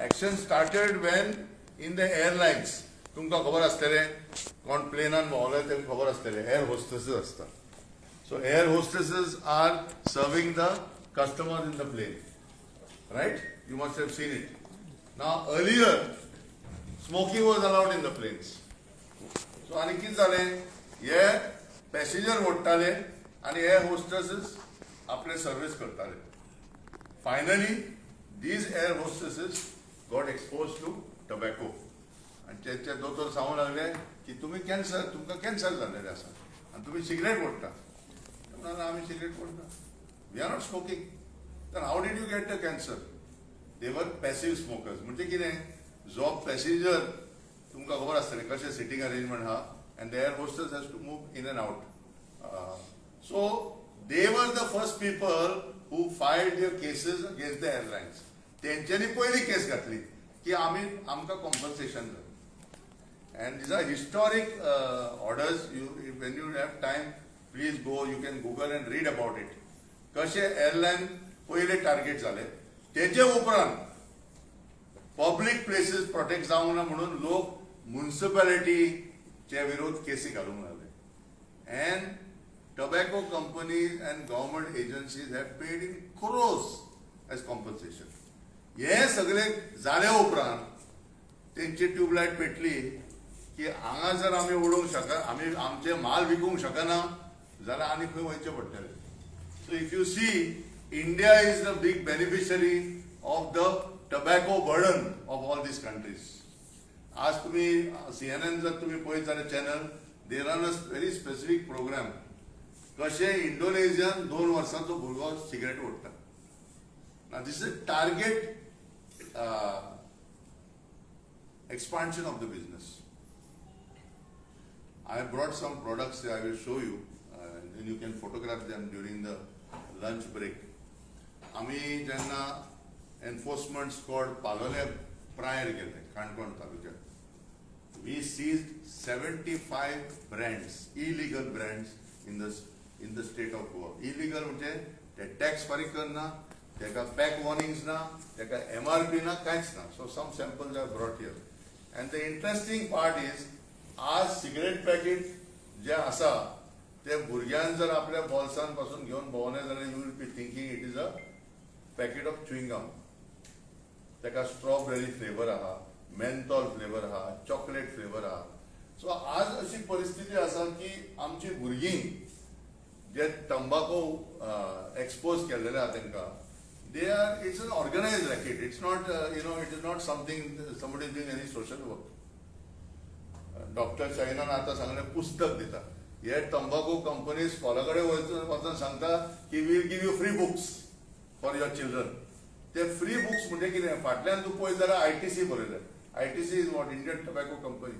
Action started when in the airlines, तुमका खबर आसतले कोण प्लेनान भोंवले तेमकां खबर आसतले air hostesses असता. So air hostesses are serving the customers in the plane, right? You must have seen it. Now earlier, smoking was allowed in the planes. So आणि कितें जालें, हे पॅसेंजर ओडटाले आणि एअर होस्टेसेस आपले सर्व्हिस करताले. Finally, these air hostesses got exposed to tobacco. आणि ते दोतोर सांगूंक लागले की तुमकां कॅन्सर जाल्लेलें आसा आनी तुमी सिगरेट ओडटा. म्हणून आमी सिगरेट ओडटा. We are not smoking. तर how did you get the cancer? They were passive smokers. म्हणजे कितें, जो पॅसेंजर तुमकां खबर आसतलें कशें सिटींग अरेंजमेंट आहा and the air hostess has to move in and out. So they were the first people who filed their cases against the airlines. तेंच्यांनी पहिली केस घातली की आमकां compensation जाय. And these are historic orders. When you have time, please go. You can Google and read about it. कशे airline पहिले target जाले. तेचे उपरांत पब्लिक प्लेसेस प्रोटेक्ट जावंक ना म्हणून लोक म्युनिसिपॅलिटी चे विरोध केसी घालूंक लागले. And tobacco companies and government agencies have paid in crores as compensation. हे सगळे जाले उपरांत तेंची ट्यूबलाइट पेटली की हांगा जर आमी उडोवंक शकना, आमी आमचे माल विकूंक शकना जाल्यार आनी खंय वयचें पडटलें. So if you see, India is the big beneficiary of the tobacco burden of all these countries. आज तुम्ही CNN जर तुम्ही पळयत जाल्यार channel, they run a very specific programme कशे इंडोनेशियान 2 वर्सांचो भुरगो सिगरेट ओडटा. Now this is a target expansion of the business. I have brought some products I will show you, and you can photograph them during the lunch break. आम्ही जेन्ना enforcement squad Palolem prior गेले काणकोण तालुक्यात, we seized 75 brands, illegal brands in the state of Goa. Illegal म्हणजे ते tax फारीक करना, तेका pack warnings ना, तेका MRP ना, कांयच ना. So some samples are brought here. And the interesting part is, आज सिगरेट पॅकेट जे आसा ते भुरग्यान जर आपल्या बॉल्सान पासून घेवन भोंवले जाल्यार you will be thinking it is a packet of chewing gum. तेका स्ट्रॉबेरी फ्लेवर आहा, मेंथॉल फ्लेवर आहा, चॉकलेट फ्लेवर आहा. सो आज अशी परिस्थिती आसा की आमची भुरगीं जे तंबाखू एक्सपोज केल्लेले आहा तेंकां, they are, it's an organized racket. It's not, it is not something somebody is doing any social work. Doctor चायनान आता सांगले पुस्तक दिता. हे तंबाखू कंपनी स्कॉलाकडे वचून सांगता की will give you free books for your children. ते फ्री बुक्स म्हणजे कितें, फाटल्यान तूं पळयत जाल्यार ITC बरयलें. ITC is what, Indian tobacco company.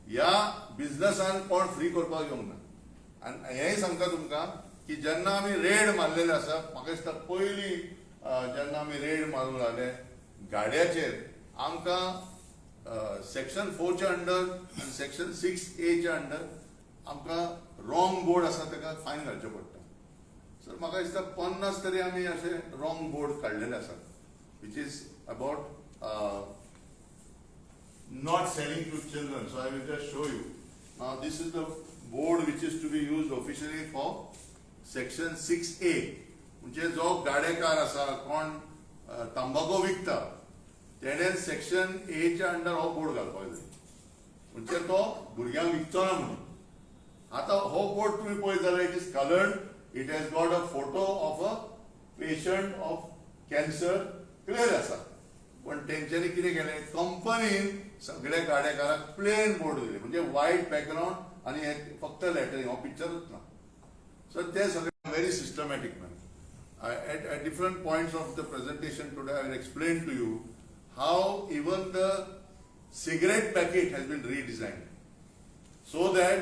ह्या बिझनसान कोण फ्री करपाक येवंक ना. आनी हेंय सांगता तुमकां की जेन्ना आमी रेड मारलेले आसा, म्हाका दिसता पयलीं जेन्ना आमी रेड मारूंक लागले गाडयाचेर, आमकां सेक्शन 4 च्या अंडर आनी सेक्शन 6A च्या अंडर आमकां रॉंग बोर्ड आसा तेका फायन घालचें पडटा. सर म्हाका दिसता 50 तरी आमी अशे रॉंग बोर्ड काडलेले आसात, which is about not selling to children. So I will just show you. Now this is the board which is to be used officially for section 6A. म्हणजे जो गाडेकार आसा, कोण तंबाखू विकता, तेणें सेक्शन A च्या under हो बोर्ड घालपाक जाय. म्हणजे तो भुरग्यांक विकचो ना म्हणून. आता हो बोर्ड तुम्ही पळयत जाल्यार it is coloured, it has got a photo of a patient of cancer, clear आसा. पण तेंच्यांनी कितें केलें, कंपनीन सगळ्या गाडेकाराक प्लेन बोर्ड दिले, म्हणजे व्हाईट बॅकग्राउंड आणि फक्त लेटरिंग, हो पिक्चरूच ना. सो ते सगळे very systematic man. At different points of the presentation today, I will explain to you how even the cigarette packet has been redesigned so that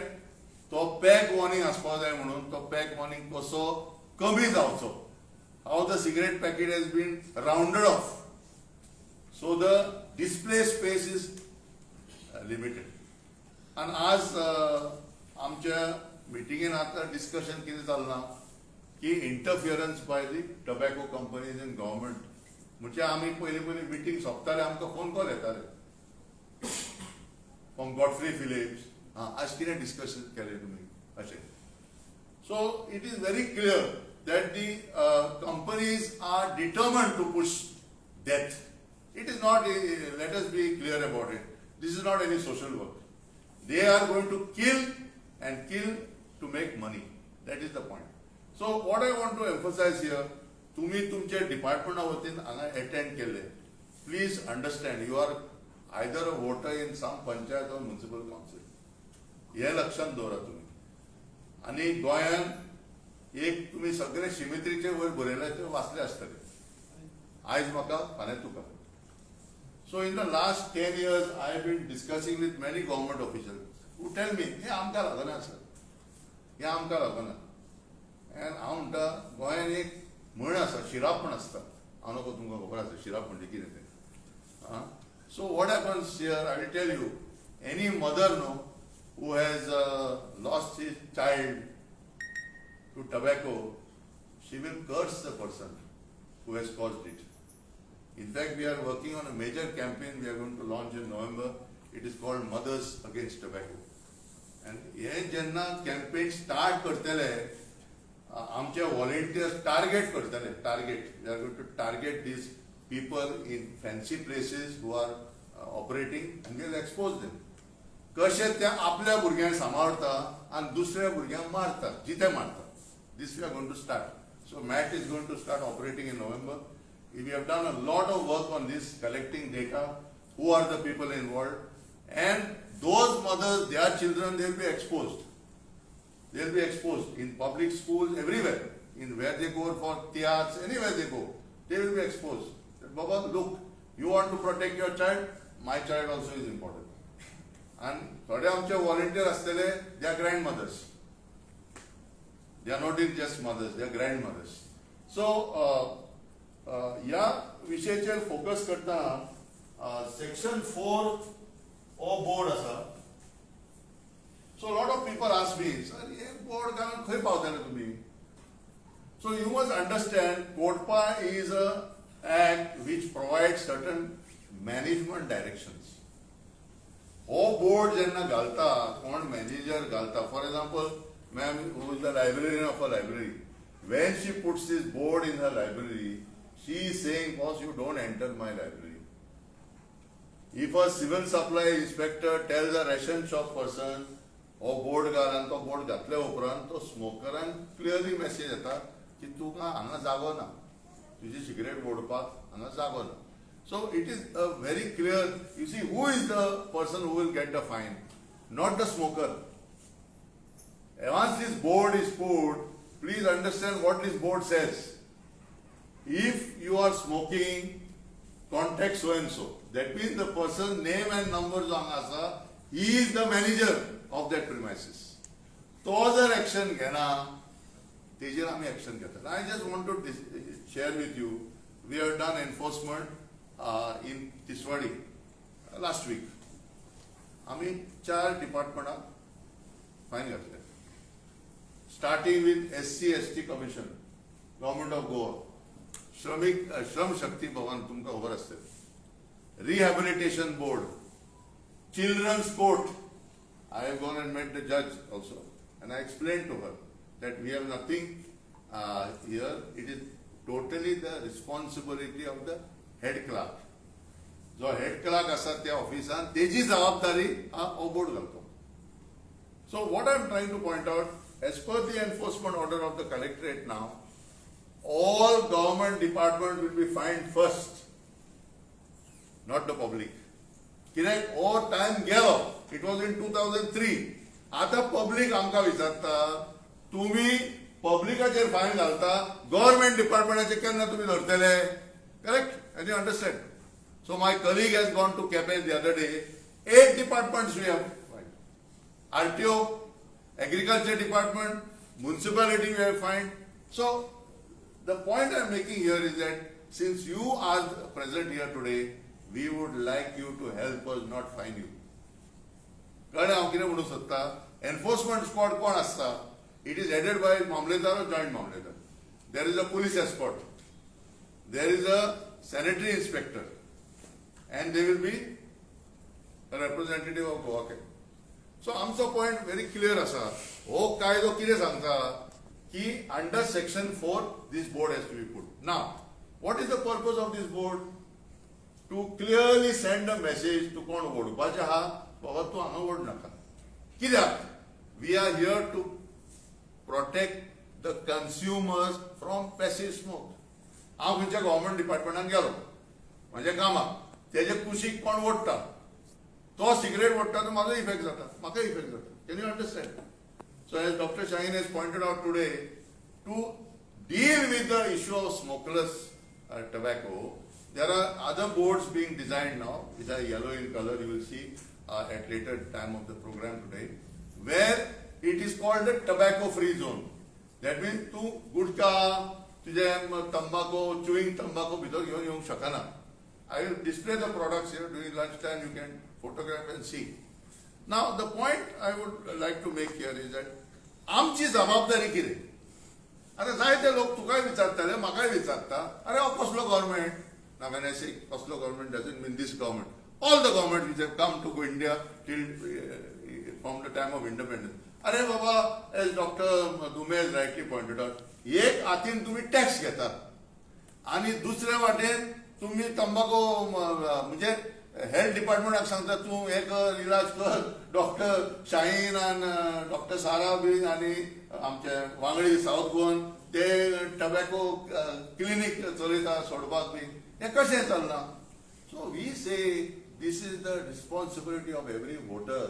तो पॅक वॉर्निंग आसपाक जाय म्हणून तो पॅक वॉर्निंग कसो कमी जावचो. How the cigarette packet has been rounded off so the display space is limited. And आज आमच्या मिटिंगेन आता डिस्कशन कितें जालें ना की interference by the tobacco companies and government म्हणजे आम्ही पयली मिटींग सोंपताले आमकां फोन कॉल येताले फ्रॉम गॉडफ्री फिलिप्स आज कितें डिस्कशन केलें तुमी अशें. So it is very clear that the companies are determined to push death. It is not, let us be clear about it, this is not any social work. They are going to kill and kill to make money. That is the point. So what I want to emphasize here, तुम्ही तुमच्या डिपार्टमेंटा वतीन हांगा attend केले, please understand you are either a voter in some panchayat or municipal council. हे लक्षात दवरा तुम्ही. आणि गोंयांत एक तुम्ही सगळे शिमित्रीचे वयर बरयले ते वाचले आसतले, आयज म्हाका फाल्यां तुका. So in the last 10 years I have been discussing with many government officials who tell me हे आमकां लागना सर, हे आमकां लागना. एंड हांव म्हणटा गोंयांत एक म्हण आसा, शिराप म्हण आसता, हांव नको तुमकां खबर आसा शिराप म्हणजे कितें तें. So what happens here, I will tell you, any mother know who has lost his child to tobacco, she will curse the person who has caused it. In fact, we are working on a major campaign we are going to launch in November. It is called Mothers Against Tobacco. And हे जेन्ना campaign start करतले, आमचे volunteers target करतले, we are going to target these people in fancy places who are operating, and we will expose them. कशे ते आपल्या भुरग्यांक सांबाळता आणि दुसऱ्या भुरग्यांक मारता, जिते मारता. This we are going to start. So MAT is going to start operating in November. We have done a lot of work on this, collecting data, who are the people involved, and those mothers, their children, they will be exposed. They will be exposed in public schools, everywhere, in where they go for tiats, anywhere they go, they will be exposed. Baba, look, you want to protect your child, my child also is important. And थोडे आमचे volunteer असलेले, they are grandmothers. They are not just mothers, they are grandmothers. So या विषयाचेर focus करता section 4 O board आसा. So a lot of people ask me, sir, hey board घालून खंय पावतले तुम्ही? So you must understand, CODPA is a act which provides certain management directions. हो board जेन्ना घालता, कोण मॅनेजर घालता, for example ma'am who is the librarian of a library, when she puts this board in her library, she is saying, boss, you don't enter my library. If a civil supply inspector tells a ration shop person, हो board घाल, आनी तो board घातल्या उपरांत तो स्मोकरांक clearly message येता की तुका हांगा जागो ना, तुजी सिगरेट ओडपाक हांगा जागो ना. So it is a very clear, you see, who is the person who will get the fine? Not the smoker. Once this board is put, please understand what this board says. If you are smoking, contact so and so. That means the person's name and numbers on asa, he is the manager of that premises. तो जर action घेना, तेजेर आमी action घेतात. I just want to share with you, we have done enforcement in Tiswadi last week. आम्ही 4 डिपार्टमेंटां fine घातले, starting with SC/ST Commission, Government of Goa, श्रम शक्ती भवन तुमकां खबर आसतलें, Rehabilitation Board, Children's Court. I have gone and met the judge also, and I explained to her that we have nothing here. It is totally the responsibility of the head clerk. जो head clerk आसा त्या ऑफिसान तेजी जबाबदारी हो board घालतो. So what I am trying to point out, as per the enforcement order of the collectorate नाव, all government department will be find first, not the public. कित्याक हो टायम गेलो, इट वॉज इन 2003. आता public आमकां विचारता, तुम्ही पब्लिकाचेर fine घालता, government डिपार्टमेंटाचेर केन्ना तुम्ही धरतले? Correct? And you understand? So my colleague has gone to Cafe the other day. 8 departments we have. RTO, Agriculture Department, Municipality we have fined. So the point I am making here is that since you are present here today, we would like you to help us not fine you. कळ्ळें हांव कितें म्हणूंक सोदता? Enforcement squad कोण आसता? It is headed by मामलेदार or joint मामलेदार. There is a police escort. There is a sanitary inspector, and they will be a representative of Goa. So आमचो point very clear आसा. हो कायदो कितें सांगता की under section 4 this board has to be put. Now, what is the purpose of this board? To clearly send a message to कोण ओडपाचे आहा बाबा तूं हांगा ओड नाका. कित्याक? We are here to protect the consumers from passive smoke. हांव खंयच्या government डिपार्टमेंटान गेलो म्हज्या कामाक तेजे कुशीक कोण ओडटा तो सिगरेट ओडटा तो म्हाजो इफेक्ट जाता म्हाका इफेक्ट जाता. Can you understand? So as Dr. Shaheen has pointed out today, to deal with the issue of smokeless tobacco, there are other boards being designed now, which are yellow in color, you will see at later time of the program today, where it is called the tobacco free zone. That means tu gudka, tuje tobacco, chewing tobacco bidor घेऊन येऊ शकना. I will display the products here during lunchtime, you can photograph and see. Now the point I would like to make here is that आमची जबाबदारी कितें? अरे जायते लोक तुकाय विचारतले म्हाकाय विचारता अरे हो कसलो government? Now when I say कसलो government doesn't mean this government. All the governments which have come to India till from the time of independence. अरे बाबा, as Dr. Dume has rightly pointed out, एक हातीन तुम्ही tax घेतात आणि दुसऱ्या वाटेन तुम्ही तंबाखू म्हणजे हेल्थ डिपार्टमेंटाक सांगता तूं हे कर इलाज कर. डॉक्टर शाहीन आणि डॉक्टर सारा बी आणि आमचे वांगडी साऊथ गोवन ते टबॅको क्लिनीक चलयता सोडपाक बी हें कशें चलना? सो वी से this is the responsibility of every voter.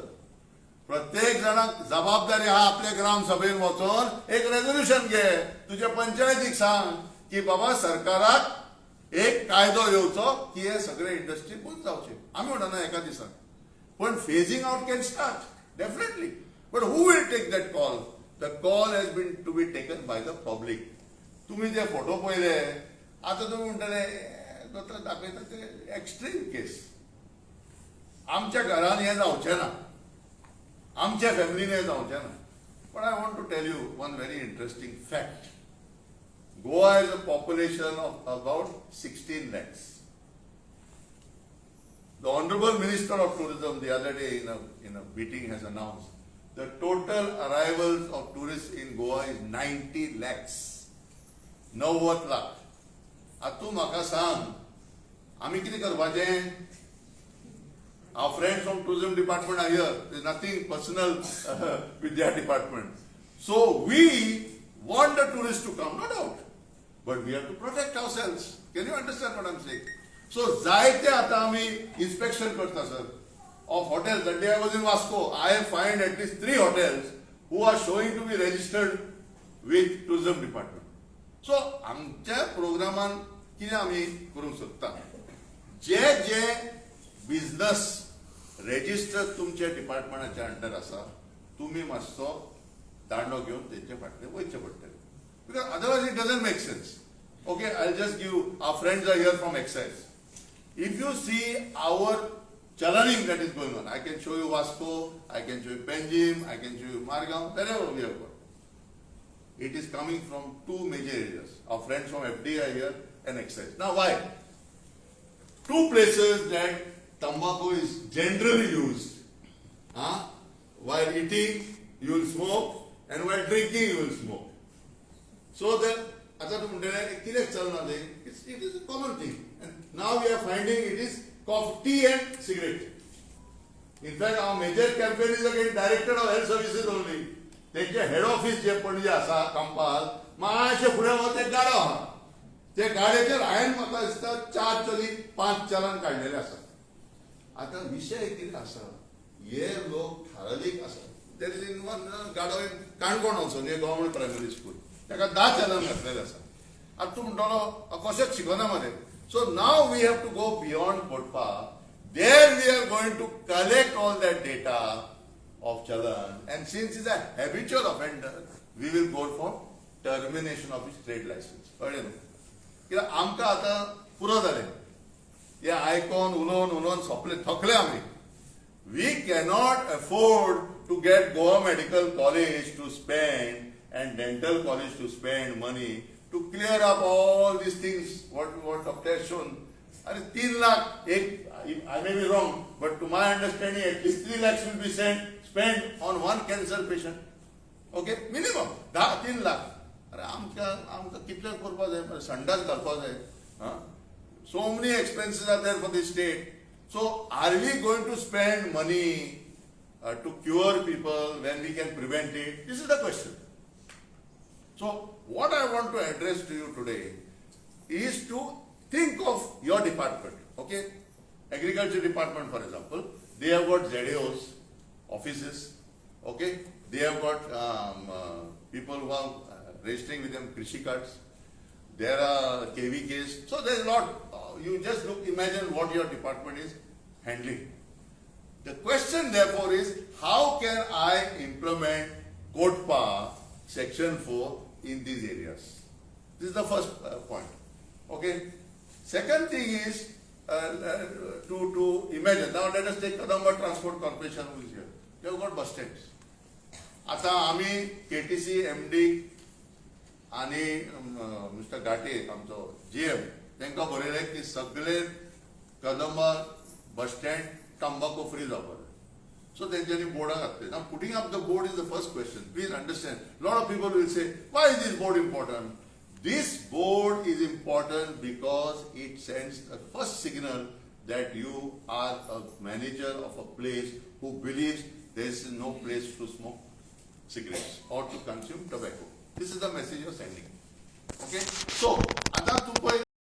प्रत्येक जाणाक जबाबदारी आहा आपल्या ग्राम सभेन वचोन एक रेझोल्युशन घे, तुज्या पंचायतीक सांग की बाबा सरकाराक एक कायदो येवचो की हे सगळे इंडस्ट्री बंद जावचे. आमी म्हणना एका दिसान, पण phasing out can start definitely. But who will take that call? The call has been to be taken by the public. तुम्ही जे फोटो पळयले आता तुम्ही म्हणटले दोतोर दाखयता ते एक्स्ट्रीम केस. आमच्या घरान हे जावचें ना, आमच्या फॅमिलीन हे जावचें ना. पण I want to tell you one very interesting fact. Goa has a population of about 16 lakhs. The Honorable Minister of Tourism the other day in a meeting has announced the total arrivals of tourists in Goa is 90 lakhs. 90 lakh. Atu maka sang, आमी कितें करपाचें? Our friends from tourism department are here. There is nothing personal with their department. So we want the tourists to come, no doubt. But we have to protect ourselves. Can you understand what I'm saying? So, जायते आता आमी inspection करता sir of hotels. That day I was in Vasco. I have found at least 3 hotels who are showing to be registered with tourism department. So, आमच्या प्रोग्रामान कितें आमी करूंक सोदता? जे business resistor तुमच्या डिपार्टमेंटाच्या अंडर आसा, तुम्ही मातसो दांडो घेवन तेंचे फाटले वयचे पडटले. Because otherwise it doesn't make sense. Okay, I'll just give, our friends are here from excise. If you see our chalaning that is going on, I can show you Vasco, I can show you Penjim, I can show you Margam, wherever we have got. It is coming from 2 major areas. Our friends from FD are here and excise. Now why? 2 places that tobacco is generally used. While eating, you will smoke, and while drinking, you will smoke. So that आता तू म्हणटले कितें चलना ते? It is a common thing. And now we are finding it is coffee, tea and cigarette. In fact, our major campaign is against Director of Health Services only. तेंचे head office जे पणजे आसा कंपाल मातशे फुडें वता एक गाडो आहा. ते गाडयेचेर हांवें म्हाका दिसता 4 चली 5 चलान काडलेले आसा. आता विशय कितें आसा? हे लोक थारावीक आसा. There is in one गाडो in Canacona also near government primary school. ताका 10 चलन घातलेले आसा. आतां तूं म्हणटलो कशेंच शिकना मरे. So now we have to go beyond Kodpa. There we are going to collect all that data of chalan, and since he's a habitual offender, we will go for termination of his trade license. कळ्ळें न्हू? कित्याक आमकां आतां पुरो जालें. हें आयकोन उलोवन सोंपलें, थकले आमी. We cannot afford to get Goa Medical College to spend and dental college to spend money to clear up all these things, what doctor has shown. And 3 lakh, I may be wrong, but to my understanding, at least 3 lakhs will be spent on one cancer patient. Okay, minimum 3 lakh. अरे आमकां कितले करपाक जाय, संडास घालपाक जाय. So many expenses are there for the state. So are we going to spend money to cure people when we can prevent it? This is the question. So what I want to address to you today is to think of your department. Okay, agriculture department, for example, they have got ZAOs, offices. Okay, they have got people who are registering with them Krishi cards. There are KVKs. So there is a lot. You just imagine what your department is handling. The question therefore is, how can I implement CODPA section 4 in these areas? This is the first point. Okay. Second thing is to imagine. Now let us take Kadamba Transport Corporation who is here. They have got bus stands. आता आम्ही KTC MD आणि mister घाटे आमचो GM तांकां बरयलें की सगळे Kadamba bus stand तंबाखू फ्री जावपाक जाय. So तेंच्यांनी बोर्डां घातले. Now putting up the board is the first question. Please understand. A lot of people will say, why is this board important? This board is important because it sends the first signal that you are a manager of a place who believes there is no place to smoke cigarettes or to consume tobacco. This is the message you're sending. Okay? So, आता तू